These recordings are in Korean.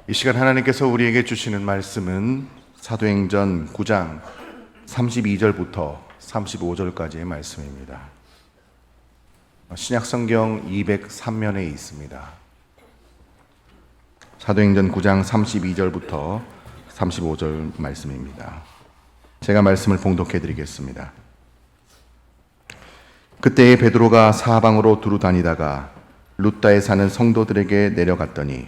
이 시간 하나님께서 우리에게 주시는 말씀은 사도행전 9장 32절부터 35절까지의 말씀입니다. 신약성경 203면에 있습니다. 사도행전 9장 32절부터 35절 말씀입니다. 제가 말씀을 봉독해 드리겠습니다. 그때에 베드로가 사방으로 두루 다니다가 룻다에 사는 성도들에게 내려갔더니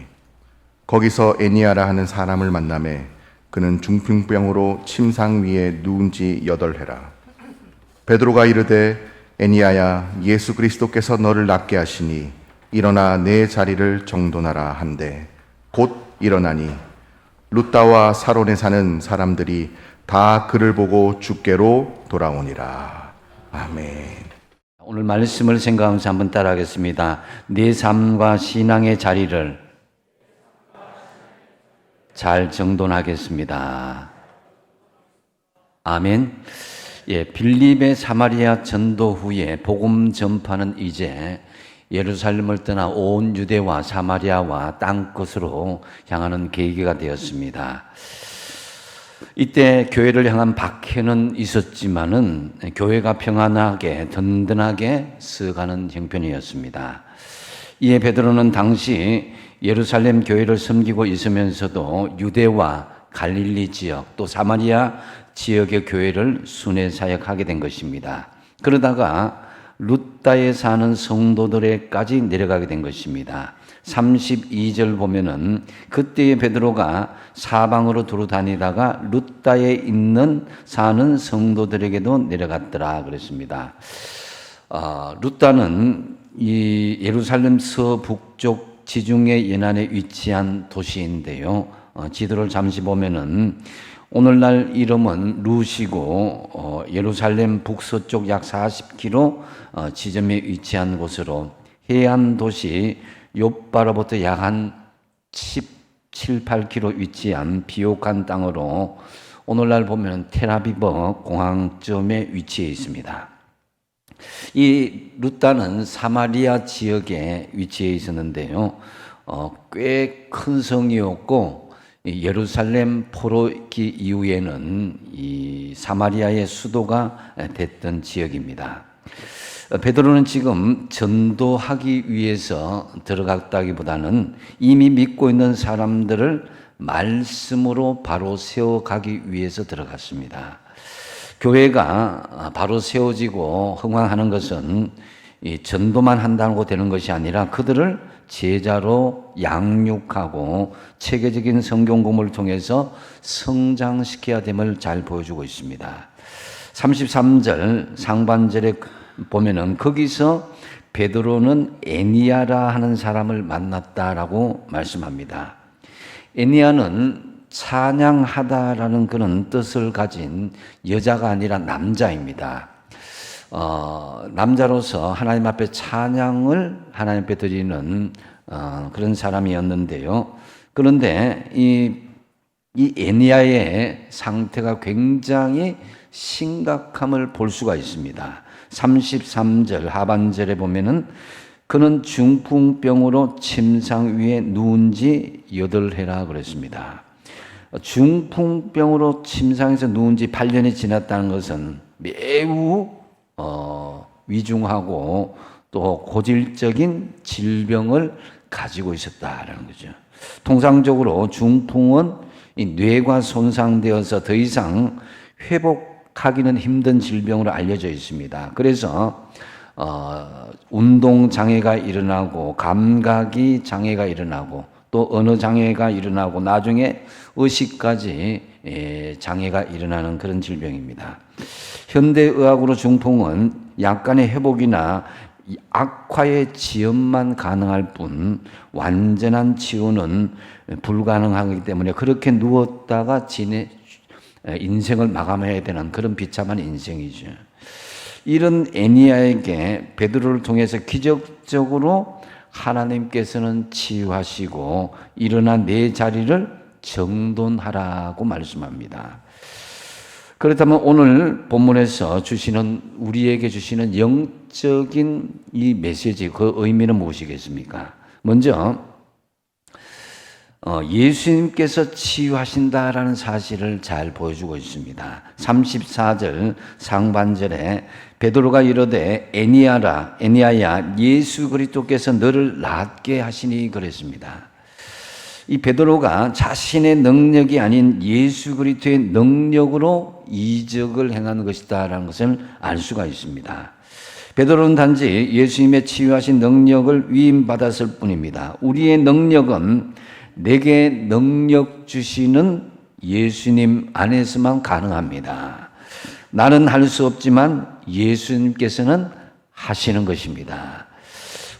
거기서 에니아라 하는 사람을 만나매 그는 중풍병으로 침상 위에 누운 지 8해라. 베드로가 이르되 에니아야, 예수 그리스도께서 너를 낫게 하시니 일어나 내 자리를 정돈하라 한데 곧 일어나니 룻다와 사론에 사는 사람들이 다 그를 보고 주께로 돌아오니라. 아멘. 오늘 말씀을 생각하면서 한번 따라하겠습니다. 내 삶과 신앙의 자리를 잘 정돈하겠습니다. 아멘. 빌립의 사마리아 전도 후에 복음 전파는 이제 예루살렘을 떠나 온 유대와 사마리아와 땅끝으로 향하는 계기가 되었습니다. 이때 교회를 향한 박해는 있었지만은 교회가 평안하게 든든하게 서가는 형편이었습니다. 이에 베드로는 당시 예루살렘 교회를 섬기고 있으면서도 유대와 갈릴리 지역 또 사마리아 지역의 교회를 순회 사역하게 된 것입니다. 그러다가 룻다에 사는 성도들에까지 내려가게 된 것입니다. 32절 보면은 그때의 베드로가 사방으로 두루 다니다가 룻다에 사는 성도들에게도 내려갔더라 그랬습니다. 룻다는 이 예루살렘 서북쪽 지중해 연안에 위치한 도시인데요. 지도를 잠시 보면은 오늘날 이름은 룻이고 예루살렘 북서쪽 약 40km 지점에 위치한 곳으로 해안 도시 욥바로부터 약 한 17, 8km 위치한 비옥한 땅으로 오늘날 보면 텔아비브 공항점에 위치해 있습니다. 이 룻다는 사마리아 지역에 위치해 있었는데요. 꽤 큰 성이었고 예루살렘 포로기 이후에는 이 사마리아의 수도가 됐던 지역입니다. 베드로는 지금 전도하기 위해서 들어갔다기보다는 이미 믿고 있는 사람들을 말씀으로 바로 세워가기 위해서 들어갔습니다. 교회가 바로 세워지고 흥황하는 것은 전도만 한다고 되는 것이 아니라 그들을 제자로 양육하고 체계적인 성경 공부를 통해서 성장시켜야 됨을 잘 보여주고 있습니다. 33절 상반절에 보면은 거기서 베드로는 에니아라 하는 사람을 만났다라고 말씀합니다. 에니아는 찬양하다라는 그런 뜻을 가진 여자가 아니라 남자입니다. 남자로서 하나님 앞에 찬양을 하나님 앞에 드리는 그런 사람이었는데요. 그런데 이 에니아의 상태가 굉장히 심각함을 볼 수가 있습니다. 33절 하반절에 보면은 그는 중풍병으로 침상 위에 누운 지 8해라 그랬습니다. 중풍병으로 침상에서 누운 지 8년이 지났다는 것은 매우 위중하고 또 고질적인 질병을 가지고 있었다라는 거죠. 통상적으로 중풍은 이 뇌가 손상되어서 더 이상 회복하기는 힘든 질병으로 알려져 있습니다. 그래서 운동 장애가 일어나고 감각이 장애가 일어나고 또 언어 장애가 일어나고 나중에 의식까지 장애가 일어나는 그런 질병입니다. 현대의학으로 중풍은 약간의 회복이나 악화의 지연만 가능할 뿐 완전한 치유는 불가능하기 때문에 그렇게 누웠다가 인생을 마감해야 되는 그런 비참한 인생이죠. 이런 에니아에게 베드로를 통해서 기적적으로 하나님께서는 치유하시고 일어나 내 자리를 정돈하라고 말씀합니다. 그렇다면 오늘 본문에서 우리에게 주시는 영적인 이 메시지, 그 의미는 무엇이겠습니까? 먼저 예수님께서 치유하신다라는 사실을 잘 보여주고 있습니다. 34절 상반절에 베드로가 이르되 애니야야 예수 그리스도께서 너를 낫게 하시니 그랬습니다. 이 베드로가 자신의 능력이 아닌 예수 그리스도의 능력으로 이적을 행한 것이다라는 것을 알 수가 있습니다. 베드로는 단지 예수님의 치유하신 능력을 위임받았을 뿐입니다. 우리의 능력은 내게 능력 주시는 예수님 안에서만 가능합니다. 나는 할 수 없지만 예수님께서는 하시는 것입니다.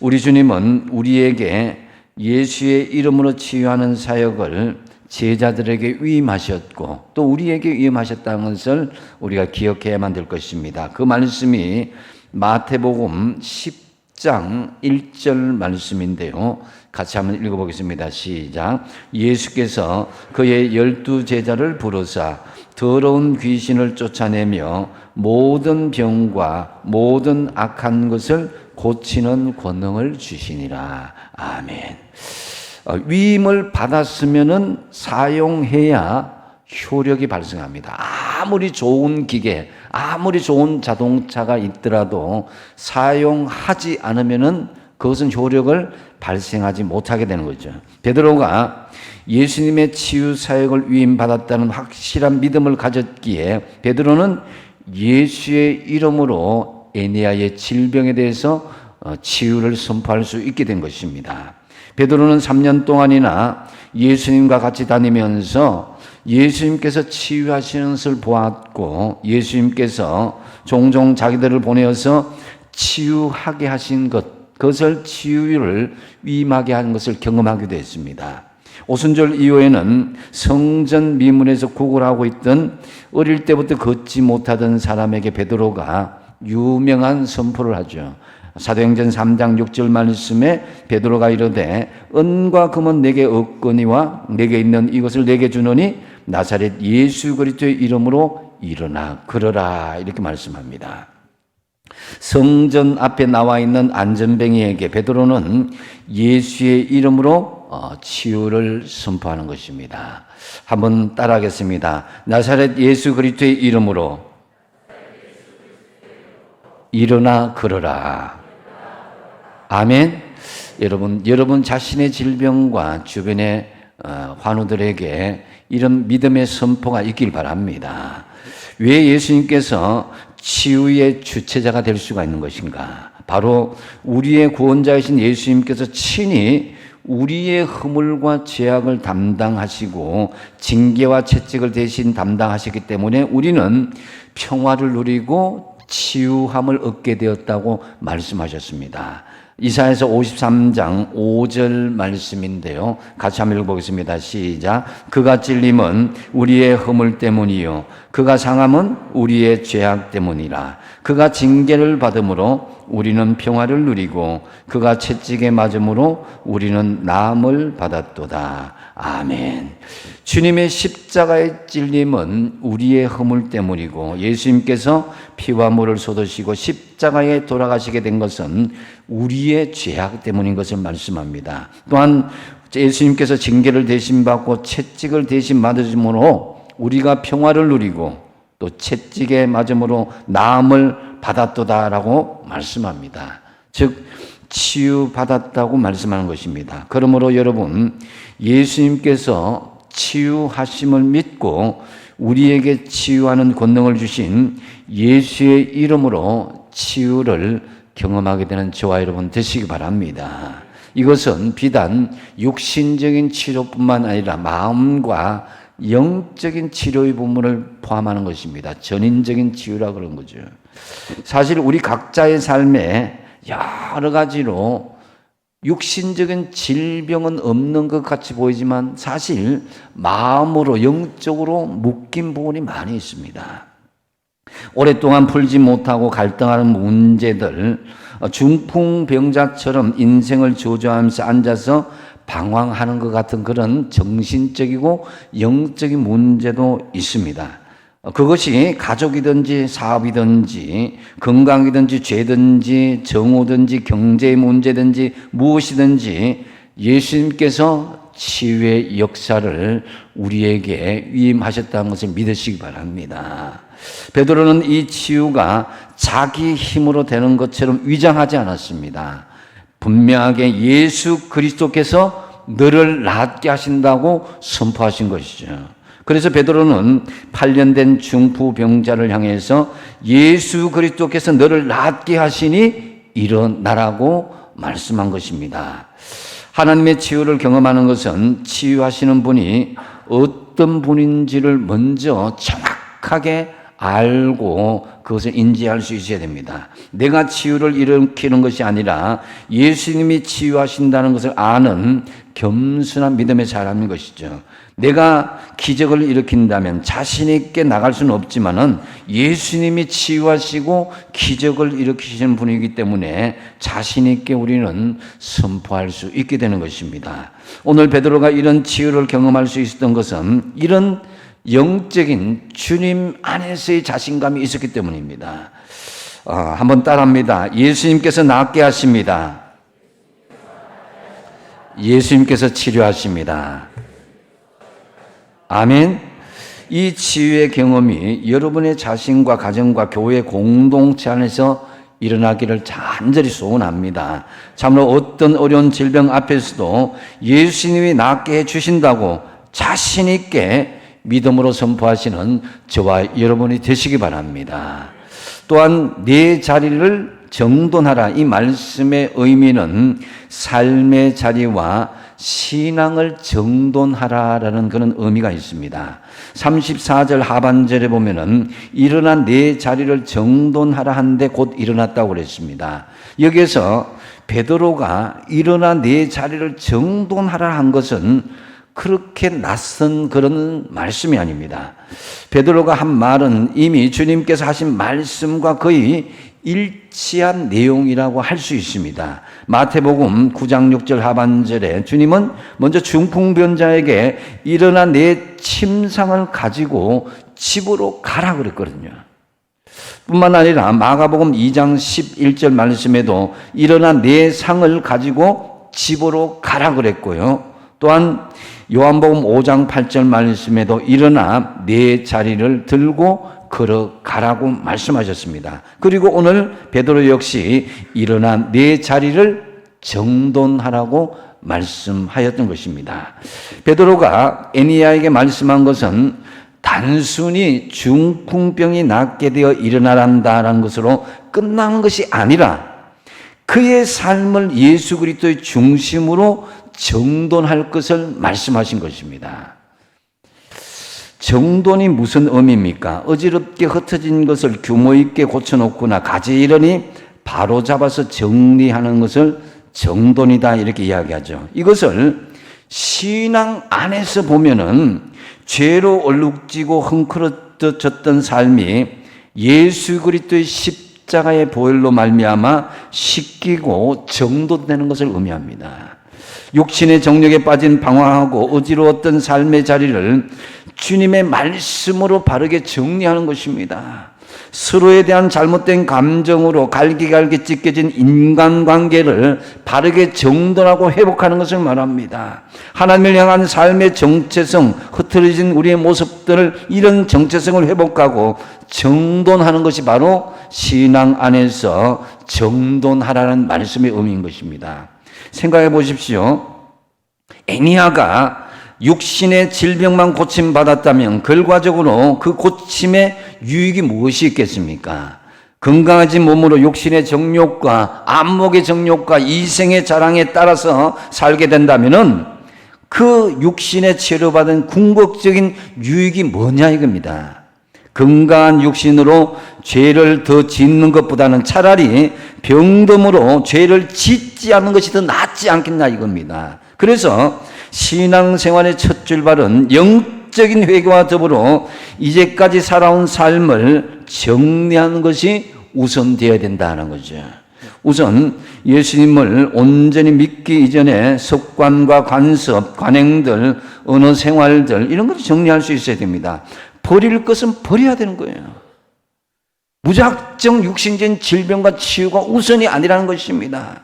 우리 주님은 우리에게 예수의 이름으로 치유하는 사역을 제자들에게 위임하셨고 또 우리에게 위임하셨다는 것을 우리가 기억해야만 될 것입니다. 그 말씀이 마태복음 10장 1절 말씀인데요. 같이 한번 읽어보겠습니다. 시작. 예수께서 그의 12제자를 부르사 더러운 귀신을 쫓아내며 모든 병과 모든 악한 것을 고치는 권능을 주시니라. 아멘. 위임을 받았으면은 사용해야 효력이 발생합니다. 아무리 좋은 기계, 아무리 좋은 자동차가 있더라도 사용하지 않으면은 그것은 효력을 발생하지 못하게 되는 거죠. 베드로가 예수님의 치유 사역을 위임받았다는 확실한 믿음을 가졌기에 베드로는 예수의 이름으로 애니야의 질병에 대해서 치유를 선포할 수 있게 된 것입니다. 베드로는 3년 동안이나 예수님과 같이 다니면서 예수님께서 치유하시는 것을 보았고 예수님께서 종종 자기들을 보내어서 치유하게 하신 그것을 치유를 위임하게 하는 것을 경험하기도 했습니다. 오순절 이후에는 성전 미문에서 구걸하고 있던 어릴 때부터 걷지 못하던 사람에게 베드로가 유명한 선포를 하죠. 사도행전 3장 6절 말씀에 베드로가 이르되 은과 금은 내게 없거니와 내게 있는 이것을 내게 주노니 나사렛 예수 그리스도의 이름으로 일어나 걸어라 이렇게 말씀합니다. 성전 앞에 나와 있는 안전뱅이에게 베드로는 예수의 이름으로 치유를 선포하는 것입니다. 한번 따라하겠습니다. 나사렛 예수 그리스도의 이름으로 일어나 걸어라. 아멘. 여러분 자신의 질병과 주변의 환우들에게 이런 믿음의 선포가 있길 바랍니다. 왜 예수님께서 치유의 주체자가 될 수가 있는 것인가? 바로 우리의 구원자이신 예수님께서 친히 우리의 허물과 죄악을 담당하시고 징계와 채찍을 대신 담당하셨기 때문에 우리는 평화를 누리고 치유함을 얻게 되었다고 말씀하셨습니다. 이사야서 53장 5절 말씀인데요. 같이 한번 읽어보겠습니다. 시작. 그가 찔림은 우리의 허물 때문이요 그가 상함은 우리의 죄악 때문이라. 그가 징계를 받음으로 우리는 평화를 누리고 그가 채찍에 맞음으로 우리는 나음을 받았도다. 아멘. 주님의 십자가의 찔림은 우리의 허물 때문이고 예수님께서 피와 물을 쏟으시고 십자가에 돌아가시게 된 것은 우리의 죄악 때문인 것을 말씀합니다. 또한 예수님께서 징계를 대신 받고 채찍을 대신 맞으심으로 우리가 평화를 누리고 또 채찍에 맞음으로 나음을 받았도다라고 말씀합니다. 즉 치유받았다고 말씀하는 것입니다. 그러므로 여러분 예수님께서 치유하심을 믿고 우리에게 치유하는 권능을 주신 예수의 이름으로 치유를 경험하게 되는 저와 여러분 되시기 바랍니다. 이것은 비단 육신적인 치료뿐만 아니라 마음과 영적인 치료의 부분을 포함하는 것입니다. 전인적인 치유라 그런 거죠. 사실 우리 각자의 삶에 여러 가지로 육신적인 질병은 없는 것 같이 보이지만 사실 마음으로 영적으로 묶인 부분이 많이 있습니다. 오랫동안 풀지 못하고 갈등하는 문제들, 중풍병자처럼 인생을 저주하면서 앉아서 방황하는 것 같은 그런 정신적이고 영적인 문제도 있습니다. 그것이 가족이든지 사업이든지 건강이든지 죄든지 정오든지 경제의 문제든지 무엇이든지 예수님께서 치유의 역사를 우리에게 위임하셨다는 것을 믿으시기 바랍니다. 베드로는 이 치유가 자기 힘으로 되는 것처럼 위장하지 않았습니다. 분명하게 예수 그리스도께서 너를 낫게 하신다고 선포하신 것이죠. 그래서 베드로는 8년 된 중풍병자를 향해서 예수 그리스도께서 너를 낫게 하시니 일어나라고 말씀한 것입니다. 하나님의 치유를 경험하는 것은 치유하시는 분이 어떤 분인지를 먼저 정확하게 알고 그것을 인지할 수 있어야 됩니다. 내가 치유를 일으키는 것이 아니라 예수님이 치유하신다는 것을 아는 겸손한 믿음의 사람인 것이죠. 내가 기적을 일으킨다면 자신 있게 나갈 수는 없지만은 예수님이 치유하시고 기적을 일으키시는 분이기 때문에 자신 있게 우리는 선포할 수 있게 되는 것입니다. 오늘 베드로가 이런 치유를 경험할 수 있었던 것은 이런 영적인 주님 안에서의 자신감이 있었기 때문입니다. 한번 따라합니다. 예수님께서 낫게 하십니다. 예수님께서 치료하십니다. 아멘. 이 치유의 경험이 여러분의 자신과 가정과 교회 공동체 안에서 일어나기를 간절히 소원합니다. 참으로 어떤 어려운 질병 앞에서도 예수님이 낫게 해주신다고 자신 있게 믿음으로 선포하시는 저와 여러분이 되시기 바랍니다. 또한 내 자리를 정돈하라. 이 말씀의 의미는 삶의 자리와 신앙을 정돈하라라는 그런 의미가 있습니다. 34절 하반절에 보면은 일어나 내 자리를 정돈하라 하는데 곧 일어났다고 그랬습니다. 여기에서 베드로가 일어나 내 자리를 정돈하라 한 것은 그렇게 낯선 그런 말씀이 아닙니다. 베드로가 한 말은 이미 주님께서 하신 말씀과 거의 일치한 내용이라고 할 수 있습니다. 마태복음 9장 6절 하반절에 주님은 먼저 중풍병자에게 일어나 내 침상을 가지고 집으로 가라 그랬거든요. 뿐만 아니라 마가복음 2장 11절 말씀에도 일어나 내 상을 가지고 집으로 가라 그랬고요. 또한 요한복음 5장 8절 말씀에도 일어나 내 자리를 들고 걸어가라고 말씀하셨습니다. 그리고 오늘 베드로 역시 일어나 내 자리를 정돈하라고 말씀하였던 것입니다. 베드로가 에니야에게 말씀한 것은 단순히 중풍병이 낫게 되어 일어나란다라는 것으로 끝난 것이 아니라 그의 삶을 예수 그리스도의 중심으로 정돈할 것을 말씀하신 것입니다. 정돈이 무슨 의미입니까? 어지럽게 흩어진 것을 규모 있게 고쳐놓거나 가지런히 바로 잡아서 정리하는 것을 정돈이다 이렇게 이야기하죠. 이것을 신앙 안에서 보면은 죄로 얼룩지고 헝클어졌던 삶이 예수 그리스도의 십자가의 보혈로 말미암아 씻기고 정돈되는 것을 의미합니다. 육신의 정욕에 빠진 방황하고 어지러웠던 삶의 자리를 주님의 말씀으로 바르게 정리하는 것입니다. 서로에 대한 잘못된 감정으로 갈기갈기 찢겨진 인간관계를 바르게 정돈하고 회복하는 것을 말합니다. 하나님을 향한 삶의 정체성, 흐트러진 우리의 모습들을 이런 정체성을 회복하고 정돈하는 것이 바로 신앙 안에서 정돈하라는 말씀의 의미인 것입니다. 생각해 보십시오. 에니야가 육신의 질병만 고침받았다면 결과적으로 그 고침의 유익이 무엇이 있겠습니까? 건강해진 몸으로 육신의 정욕과 안목의 정욕과 이생의 자랑에 따라서 살게 된다면은 그 육신에 치료받은 궁극적인 유익이 뭐냐 이겁니다. 건강한 육신으로 죄를 더 짓는 것보다는 차라리 병듦으로 죄를 짓지 않는 것이 더 낫지 않겠나 이겁니다. 그래서 신앙생활의 첫 출발은 영적인 회개와 더불어 이제까지 살아온 삶을 정리하는 것이 우선되어야 된다는 거죠. 우선 예수님을 온전히 믿기 이전에 습관과 관습, 관행들, 언어 생활들 이런 것을 정리할 수 있어야 됩니다. 버릴 것은 버려야 되는 거예요. 무작정 육신적인 질병과 치유가 우선이 아니라는 것입니다.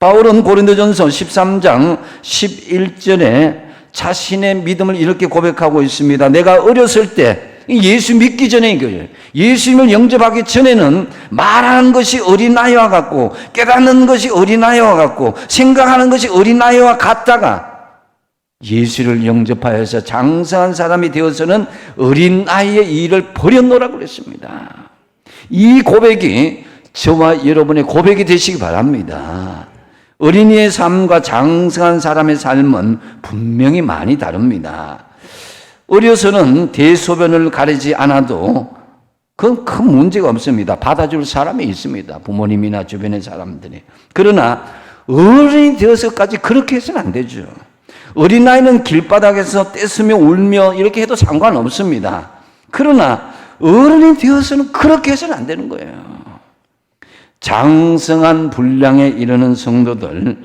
바울은 고린도전서 13장 11절에 자신의 믿음을 이렇게 고백하고 있습니다. 내가 어렸을 때 예수 믿기 전에 이거예요. 예수님을 영접하기 전에는 말하는 것이 어린아이와 같고 깨닫는 것이 어린아이와 같고 생각하는 것이 어린아이와 같다가 예수를 영접하여서 장성한 사람이 되어서는 어린아이의 일을 버렸노라고 그랬습니다. 이 고백이 저와 여러분의 고백이 되시기 바랍니다. 어린이의 삶과 장성한 사람의 삶은 분명히 많이 다릅니다. 어려서는 대소변을 가리지 않아도 그건 큰 문제가 없습니다. 받아줄 사람이 있습니다. 부모님이나 주변의 사람들이. 그러나 어른이 되어서까지 그렇게 해서는 안 되죠. 어린아이는 길바닥에서 떼쓰며 울며 이렇게 해도 상관없습니다. 그러나 어른이 되어서는 그렇게 해서는 안 되는 거예요. 장성한 분량에 이르는 성도들,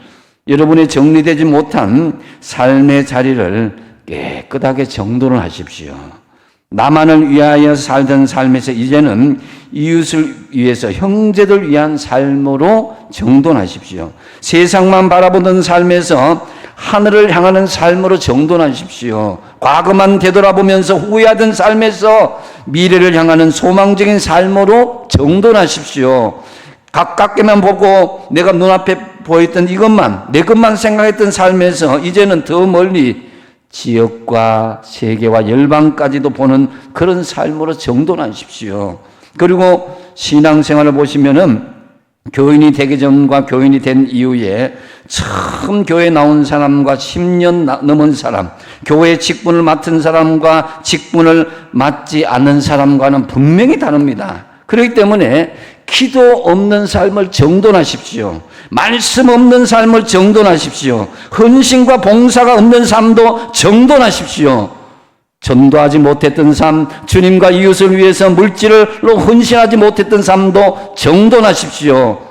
여러분의 정리되지 못한 삶의 자리를 깨끗하게 정돈을 하십시오. 나만을 위하여 살던 삶에서 이제는 이웃을 위해서 형제들 위한 삶으로 정돈하십시오. 세상만 바라보던 삶에서 하늘을 향하는 삶으로 정돈하십시오. 과거만 되돌아보면서 후회하던 삶에서 미래를 향하는 소망적인 삶으로 정돈하십시오. 가깝게만 보고 내가 눈앞에 보였던 이것만, 내 것만 생각했던 삶에서 이제는 더 멀리 지역과 세계와 열방까지도 보는 그런 삶으로 정돈하십시오. 그리고 신앙생활을 보시면은 교인이 되기 전과 교인이 된 이후에 처음 교회에 나온 사람과 10년 넘은 사람, 교회 직분을 맡은 사람과 직분을 맡지 않는 사람과는 분명히 다릅니다. 그렇기 때문에 기도 없는 삶을 정돈하십시오. 말씀 없는 삶을 정돈하십시오. 헌신과 봉사가 없는 삶도 정돈하십시오. 전도하지 못했던 삶, 주님과 이웃을 위해서 물질로 헌신하지 못했던 삶도 정돈하십시오.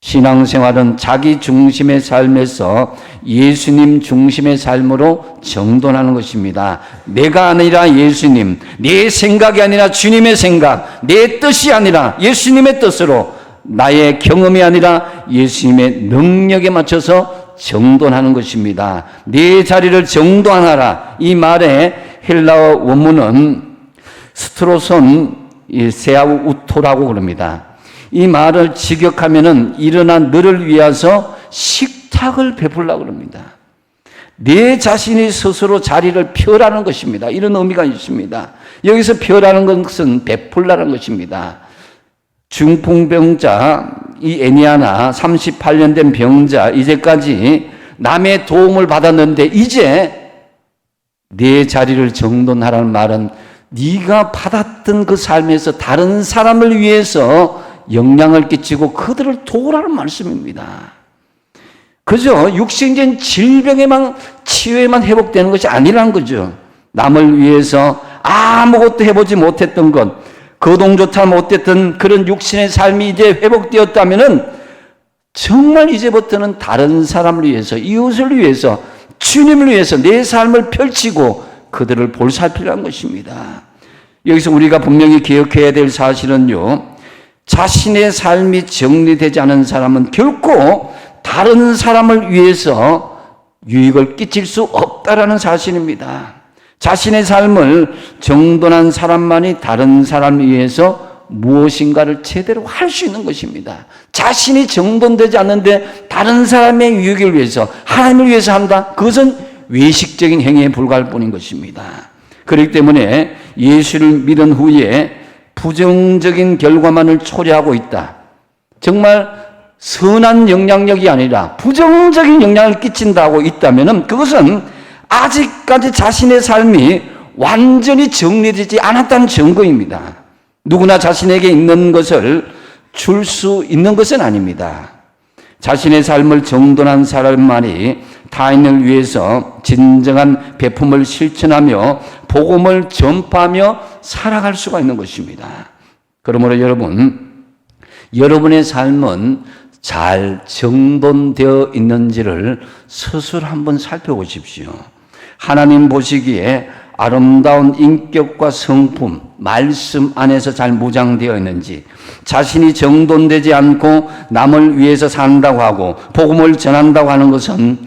신앙생활은 자기 중심의 삶에서 예수님 중심의 삶으로 정돈하는 것입니다. 내가 아니라 예수님, 내 생각이 아니라 주님의 생각, 내 뜻이 아니라 예수님의 뜻으로, 나의 경험이 아니라 예수님의 능력에 맞춰서 정돈하는 것입니다. 내 자리를 정돈하라. 이 말의 헬라어 원문은 스트로손 세아우토라고 그럽니다. 이 말을 직역하면은 일어난 너를 위해서 식탁을 베풀라고 그럽니다. 내 자신이 스스로 자리를 펴라는 것입니다. 이런 의미가 있습니다. 여기서 펴라는 것은 베풀라는 것입니다. 중풍병자 이 애니아나 38년 된 병자, 이제까지 남의 도움을 받았는데 이제 내 자리를 정돈하라는 말은 네가 받았던 그 삶에서 다른 사람을 위해서 영향을 끼치고 그들을 도우라는 말씀입니다. 그저 육신적인 질병에만, 치유에만 회복되는 것이 아니라는 거죠. 남을 위해서 아무것도 해보지 못했던 것, 거동조차 못했던 그런 육신의 삶이 이제 회복되었다면은 정말 이제부터는 다른 사람을 위해서, 이웃을 위해서, 주님을 위해서 내 삶을 펼치고 그들을 볼살피라는 것입니다. 여기서 우리가 분명히 기억해야 될 사실은요, 자신의 삶이 정리되지 않은 사람은 결코 다른 사람을 위해서 유익을 끼칠 수 없다라는 사실입니다. 자신의 삶을 정돈한 사람만이 다른 사람을 위해서 무엇인가를 제대로 할 수 있는 것입니다. 자신이 정돈되지 않는데 다른 사람의 유익을 위해서, 하나님을 위해서 한다? 그것은 외식적인 행위에 불과할 뿐인 것입니다. 그렇기 때문에 예수를 믿은 후에 부정적인 결과만을 초래하고 있다. 정말 선한 영향력이 아니라 부정적인 영향을 끼친다고 있다면 그것은 아직까지 자신의 삶이 완전히 정리되지 않았다는 증거입니다. 누구나 자신에게 있는 것을 줄 수 있는 것은 아닙니다. 자신의 삶을 정돈한 사람만이 타인을 위해서 진정한 베품을 실천하며 복음을 전파하며 살아갈 수가 있는 것입니다. 그러므로 여러분의 삶은 잘 정돈되어 있는지를 스스로 한번 살펴보십시오. 하나님 보시기에 아름다운 인격과 성품, 말씀 안에서 잘 무장되어 있는지, 자신이 정돈되지 않고 남을 위해서 산다고 하고 복음을 전한다고 하는 것은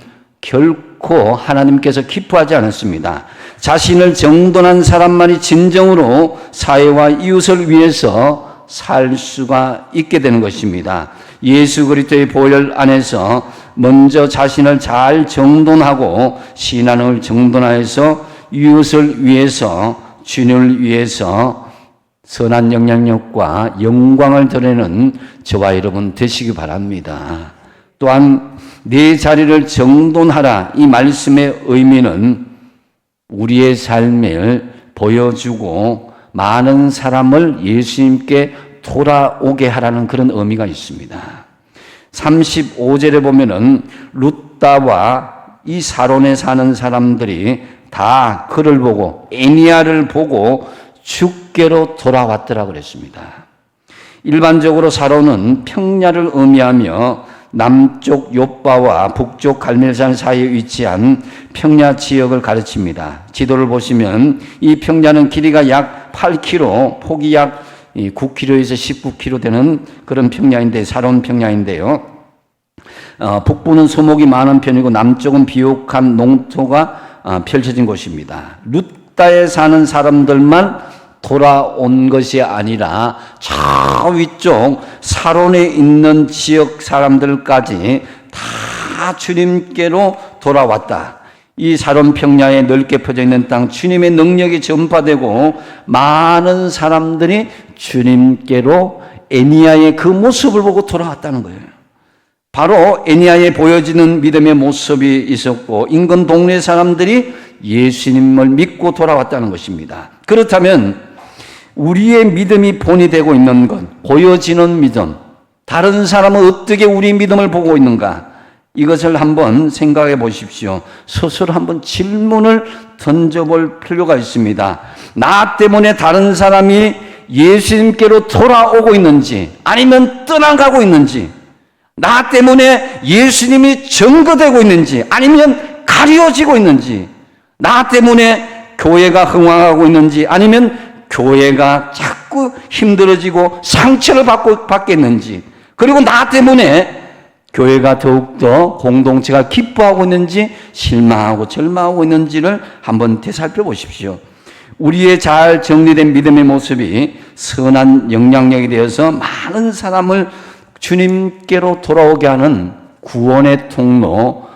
결코 하나님께서 기뻐하지 않았습니다. 자신을 정돈한 사람만이 진정으로 사회와 이웃을 위해서 살 수가 있게 되는 것입니다. 예수 그리스도의 보혈 안에서 먼저 자신을 잘 정돈하고 신앙을 정돈하여서 이웃을 위해서, 주님을 위해서 선한 영향력과 영광을 드리는 저와 여러분 되시기 바랍니다. 또한 내 자리를 정돈하라, 이 말씀의 의미는 우리의 삶을 보여주고 많은 사람을 예수님께 돌아오게 하라는 그런 의미가 있습니다. 35절에 보면은 룻다와 이 사론에 사는 사람들이 다 그를 보고, 에니야를 보고 죽게로 돌아왔더라 그랬습니다. 일반적으로 사론은 평야를 의미하며 남쪽 욥바와 북쪽 갈멜산 사이에 위치한 평야 지역을 가르칩니다. 지도를 보시면 이 평야는 길이가 약 8km, 폭이 약 9km에서 19km 되는 그런 평야인데, 사론 평야인데요. 북부는 소목이 많은 편이고 남쪽은 비옥한 농토가 펼쳐진 곳입니다. 룻다에 사는 사람들만 돌아온 것이 아니라 저 위쪽 사론에 있는 지역 사람들까지 다 주님께로 돌아왔다. 이 사론 평야에 넓게 퍼져 있는 땅, 주님의 능력이 전파되고 많은 사람들이 주님께로 에니야의 그 모습을 보고 돌아왔다는 거예요. 바로 에니야에 보여지는 믿음의 모습이 있었고 인근 동네 사람들이 예수님을 믿고 돌아왔다는 것입니다. 그렇다면 우리의 믿음이 본이 되고 있는 것, 보여지는 믿음, 다른 사람은 어떻게 우리 믿음을 보고 있는가, 이것을 한번 생각해 보십시오. 스스로 한번 질문을 던져볼 필요가 있습니다. 나 때문에 다른 사람이 예수님께로 돌아오고 있는지, 아니면 떠나가고 있는지, 나 때문에 예수님이 증거되고 있는지, 아니면 가려지고 있는지, 나 때문에 교회가 흥황하고 있는지, 아니면 교회가 자꾸 힘들어지고 상처를 받겠는지, 그리고 나 때문에 교회가 더욱더 공동체가 기뻐하고 있는지 실망하고 절망하고 있는지를 한번 되살펴 보십시오. 우리의 잘 정리된 믿음의 모습이 선한 영향력이 되어서 많은 사람을 주님께로 돌아오게 하는 구원의 통로,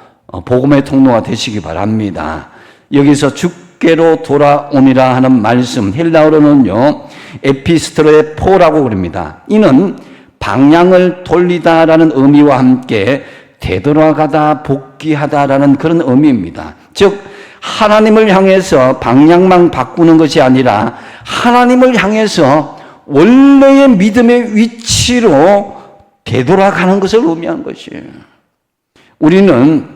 복음의 통로가 되시기 바랍니다. 여기서 주께로 돌아오니라 하는 말씀, 헬라어로는요 에피스트로의 포라고 그럽니다. 이는 방향을 돌리다라는 의미와 함께 되돌아가다, 복귀하다라는 그런 의미입니다. 즉 하나님을 향해서 방향만 바꾸는 것이 아니라 하나님을 향해서 원래의 믿음의 위치로 되돌아가는 것을 의미하는 것이에요. 우리는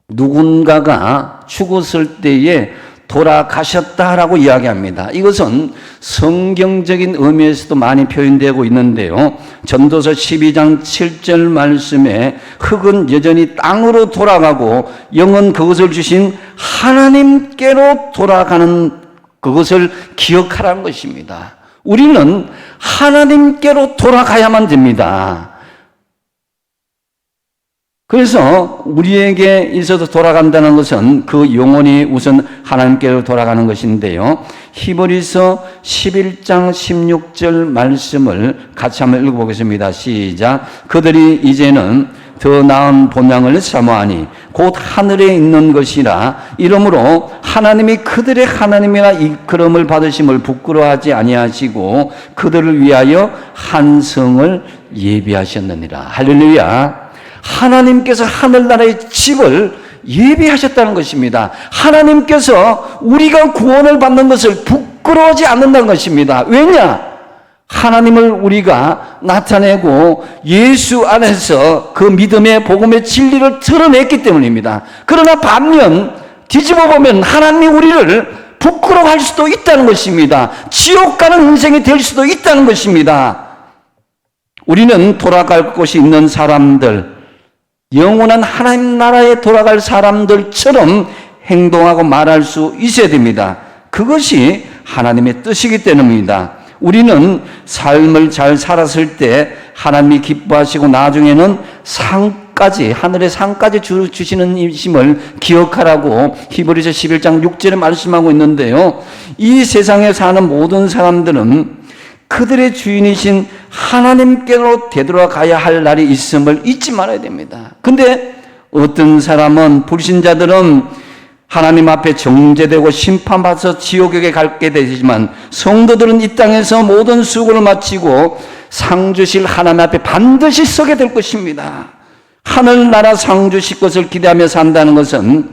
누군가가 죽었을 때에 돌아가셨다라고 이야기합니다. 이것은 성경적인 의미에서도 많이 표현되고 있는데요. 전도서 12장 7절 말씀에 흙은 여전히 땅으로 돌아가고 영은 그것을 주신 하나님께로 돌아가는 그것을 기억하라는 것입니다. 우리는 하나님께로 돌아가야만 됩니다. 그래서 우리에게 있어서 돌아간다는 것은 그 영혼이 우선 하나님께로 돌아가는 것인데요. 히브리서 11장 16절 말씀을 같이 한번 읽어보겠습니다. 시작. 그들이 이제는 더 나은 본향을 사모하니 곧 하늘에 있는 것이라. 이러므로 하나님이 그들의 하나님이라 이끌음을 받으심을 부끄러워하지 아니하시고 그들을 위하여 한 성을 예비하셨느니라. 할렐루야. 하나님께서 하늘나라의 집을 예비하셨다는 것입니다. 하나님께서 우리가 구원을 받는 것을 부끄러워하지 않는다는 것입니다. 왜냐? 하나님을 우리가 나타내고 예수 안에서 그 믿음의 복음의 진리를 드러냈기 때문입니다. 그러나 반면 뒤집어 보면 하나님이 우리를 부끄러워할 수도 있다는 것입니다. 지옥 가는 인생이 될 수도 있다는 것입니다. 우리는 돌아갈 곳이 있는 사람들, 영원한 하나님 나라에 돌아갈 사람들처럼 행동하고 말할 수 있어야 됩니다. 그것이 하나님의 뜻이기 때문입니다. 우리는 삶을 잘 살았을 때 하나님이 기뻐하시고 나중에는 상까지, 하늘의 상까지 주시는 이심을 기억하라고 히브리서 11장 6절에 말씀하고 있는데요. 이 세상에 사는 모든 사람들은 그들의 주인이신 하나님께로 되돌아가야 할 날이 있음을 잊지 말아야 됩니다. 근데 어떤 사람은, 불신자들은 하나님 앞에 정죄되고 심판받아서 지옥에 가게 되지만, 성도들은 이 땅에서 모든 수고를 마치고 상 주실 하나님 앞에 반드시 서게 될 것입니다. 하늘나라 상 주실 것을 기대하며 산다는 것은,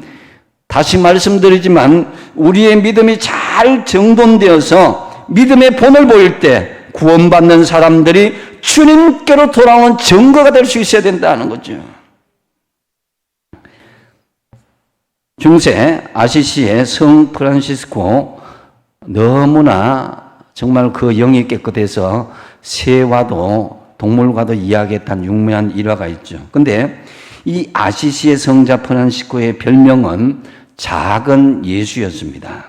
다시 말씀드리지만 우리의 믿음이 잘 정돈되어서 믿음의 본을 보일 때 구원받는 사람들이 주님께로 돌아오는 증거가 될 수 있어야 된다는 거죠. 중세 아시시의 성 프란시스코, 너무나 정말 그 영이 깨끗해서 새와도 동물과도 이야기했던 유명한 일화가 있죠. 근데 이 아시시의 성자 프란시스코의 별명은 작은 예수였습니다.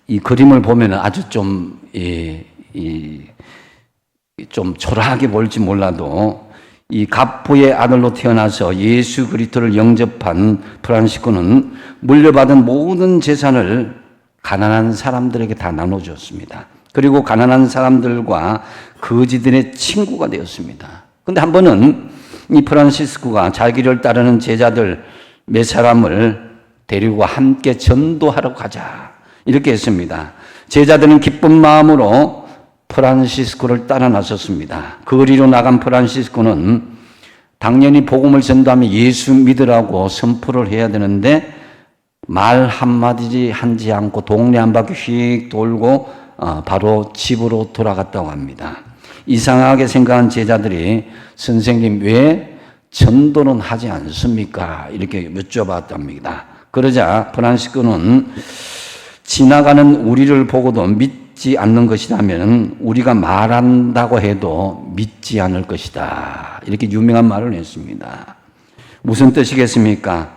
이 그림을 보면 아주 좀 초라하게 볼지 몰라도 이 갑부의 아들로 태어나서 예수 그리스도를 영접한 프란시스코는 물려받은 모든 재산을 가난한 사람들에게 다 나눠주었습니다. 그리고 가난한 사람들과 거지들의 친구가 되었습니다. 그런데 한 번은 이 프란시스코가 자기를 따르는 제자들 몇 사람을 데리고 함께 전도하러 가자, 이렇게 했습니다. 제자들은 기쁜 마음으로 프란시스코를 따라 나섰습니다. 거리로 나간 프란시스코는 당연히 복음을 전도하며 예수 믿으라고 선포를 해야 되는데 말 한마디 하지 않고 동네 한 바퀴 휙 돌고 바로 집으로 돌아갔다고 합니다. 이상하게 생각한 제자들이 선생님 왜 전도는 하지 않습니까? 이렇게 여쭤봤답니다. 그러자 프란시스코는 지나가는 우리를 보고도 믿지 않는 것이라면 우리가 말한다고 해도 믿지 않을 것이다, 이렇게 유명한 말을 했습니다. 무슨 뜻이겠습니까?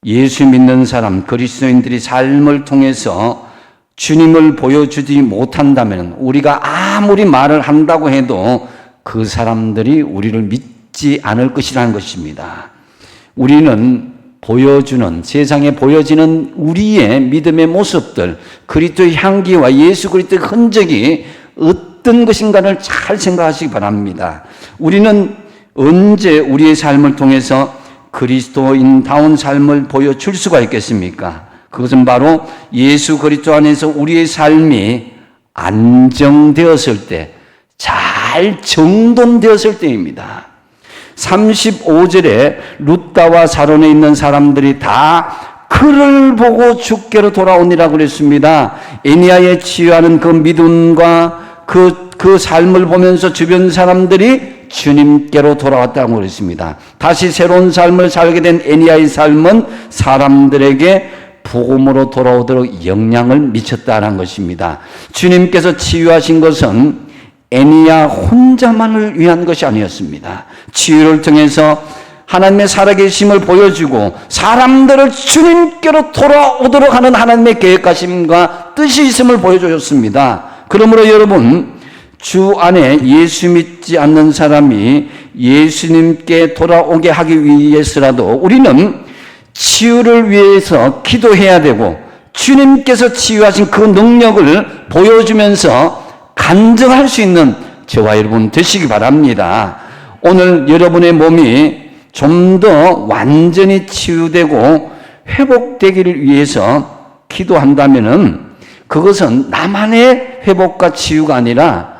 예수 믿는 사람, 그리스도인들이 삶을 통해서 주님을 보여주지 못한다면 우리가 아무리 말을 한다고 해도 그 사람들이 우리를 믿지 않을 것이라는 것입니다. 우리는 보여주는, 세상에 보여지는 우리의 믿음의 모습들, 그리스도의 향기와 예수 그리스도의 흔적이 어떤 것인가를 잘 생각하시기 바랍니다. 우리는 언제 우리의 삶을 통해서 그리스도인다운 삶을 보여줄 수가 있겠습니까? 그것은 바로 예수 그리스도 안에서 우리의 삶이 안정되었을 때, 잘 정돈되었을 때입니다. 35절에 룻다와 사론에 있는 사람들이 다 그를 보고 주께로 돌아오니라 그랬습니다. 에니야의 치유하는 그 믿음과 그 삶을 보면서 주변 사람들이 주님께로 돌아왔다고 그랬습니다. 다시 새로운 삶을 살게 된 에니야의 삶은 사람들에게 복음으로 돌아오도록 영향을 미쳤다는 것입니다. 주님께서 치유하신 것은 에니야 혼자만을 위한 것이 아니었습니다. 치유를 통해서 하나님의 살아계심을 보여주고 사람들을 주님께로 돌아오도록 하는 하나님의 계획하심과 뜻이 있음을 보여주셨습니다. 그러므로 여러분, 주 안에 예수 믿지 않는 사람이 예수님께 돌아오게 하기 위해서라도 우리는 치유를 위해서 기도해야 되고, 주님께서 치유하신 그 능력을 보여주면서 간증할 수 있는 저와 여러분 되시기 바랍니다. 오늘 여러분의 몸이 좀 더 완전히 치유되고 회복되기를 위해서 기도한다면은 그것은 나만의 회복과 치유가 아니라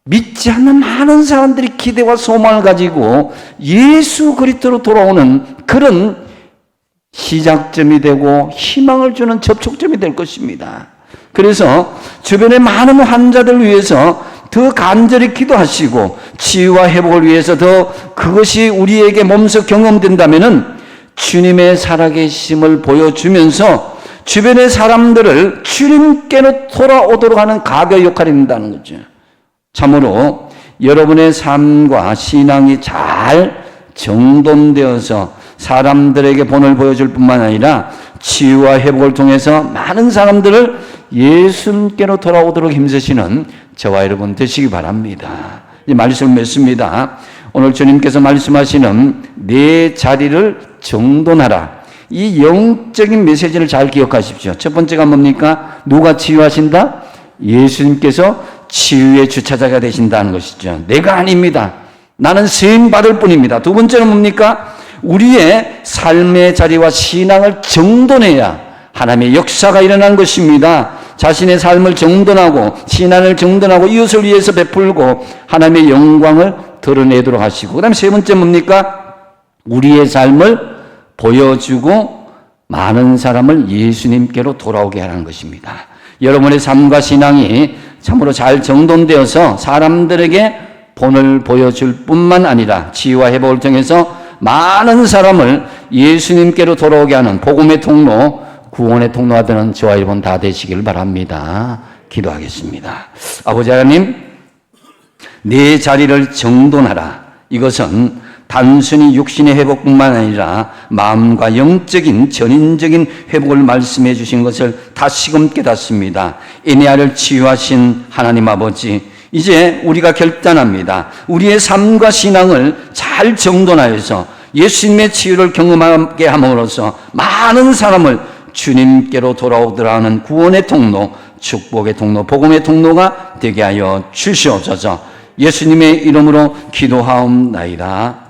믿지 않는 많은 사람들이 기대와 소망을 가지고 예수 그리스도로 돌아오는 그런 시작점이 되고 희망을 주는 접촉점이 될 것입니다. 그래서 주변의 많은 환자들을 위해서 더 간절히 기도하시고 치유와 회복을 위해서 더 그것이 우리에게 몸소 경험된다면은 주님의 살아계심을 보여주면서 주변의 사람들을 주님께로 돌아오도록 하는 가벼 역할이 된다는 거죠. 참으로 여러분의 삶과 신앙이 잘 정돈되어서 사람들에게 본을 보여줄 뿐만 아니라 치유와 회복을 통해서 많은 사람들을 예수님께로 돌아오도록 힘쓰시는 저와 여러분 되시기 바랍니다. 이 말씀을 맺습니다. 오늘 주님께서 말씀하시는 내 자리를 정돈하라. 이 영적인 메시지를 잘 기억하십시오. 첫 번째가 뭡니까? 누가 치유하신다? 예수님께서 치유의 주차자가 되신다는 것이죠. 내가 아닙니다. 나는 쓰임 받을 뿐입니다. 두 번째는 뭡니까? 우리의 삶의 자리와 신앙을 정돈해야 하나님의 역사가 일어난 것입니다. 자신의 삶을 정돈하고 신앙을 정돈하고 이웃을 위해서 베풀고 하나님의 영광을 드러내도록 하시고, 그 다음에 세 번째 뭡니까? 우리의 삶을 보여주고 많은 사람을 예수님께로 돌아오게 하는 것입니다. 여러분의 삶과 신앙이 참으로 잘 정돈되어서 사람들에게 본을 보여줄 뿐만 아니라 치유와 회복을 통해서 많은 사람을 예수님께로 돌아오게 하는 복음의 통로, 구원의 통로가 되는 저와 여러분 다 되시길 바랍니다. 기도하겠습니다. 아버지 하나님, 내 자리를 정돈하라. 이것은 단순히 육신의 회복뿐만 아니라 마음과 영적인 전인적인 회복을 말씀해 주신 것을 다시금 깨닫습니다. 에니야를 치유하신 하나님 아버지, 이제 우리가 결단합니다. 우리의 삶과 신앙을 잘 정돈하여서 예수님의 치유를 경험하게 함으로써 많은 사람을 주님께로 돌아오도록 하는 구원의 통로, 축복의 통로, 복음의 통로가 되게 하여 주시옵소서. 예수님의 이름으로 기도하옵나이다.